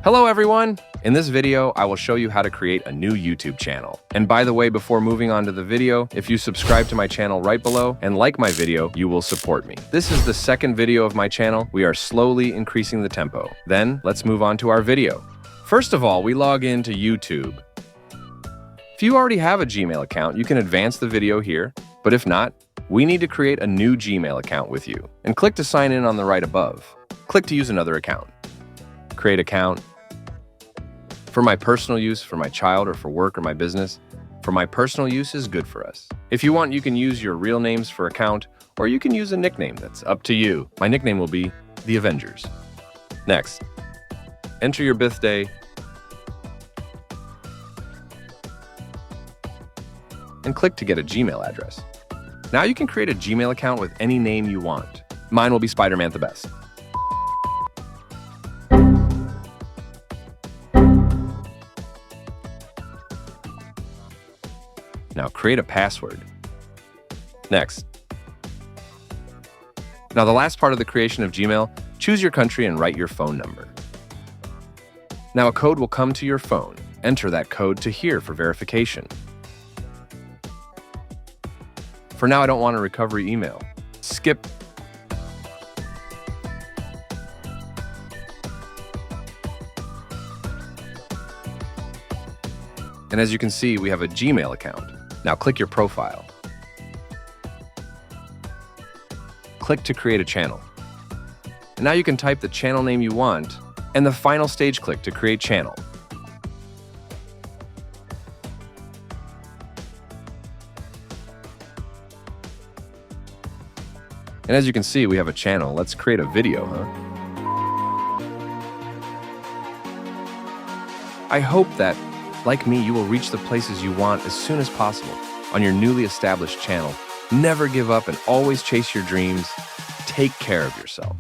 Hello everyone! In this video, I will show you how to create a new YouTube channel. And by the way, before moving on to the video, if you subscribe to my channel right below and like my video, you will support me. This is the second video of my channel. We are slowly increasing the tempo. Then, let's move on to our video. First of all, we log into YouTube. If you already have a Gmail account, you can advance the video here. But if not, we need to create a new Gmail account with you. And click to sign in on the right above. Click to use another account. Create account. For my personal use, for my child, or for work or my business, for my personal use is good for us. If you want, you can use your real names for account, or you can use a nickname. That's up to you. My nickname will be The Avengers. Next, enter your birthday and click to get a Gmail address. Now you can create a Gmail account with any name you want. Mine will be Spider-Man the Best. Now create a password. Next. Now the last part of the creation of Gmail, choose your country and write your phone number. Now a code will come to your phone. Enter that code to here for verification. For now, I don't want a recovery email. Skip. And as you can see, we have a Gmail account. Now click your profile. Click to create a channel. And now you can type the channel name you want, and the final stage click to create channel. And as you can see, we have a channel. Let's create a video, huh? I hope that, like me, you will reach the places you want as soon as possible on your newly established channel. Never give up and always chase your dreams. Take care of yourself.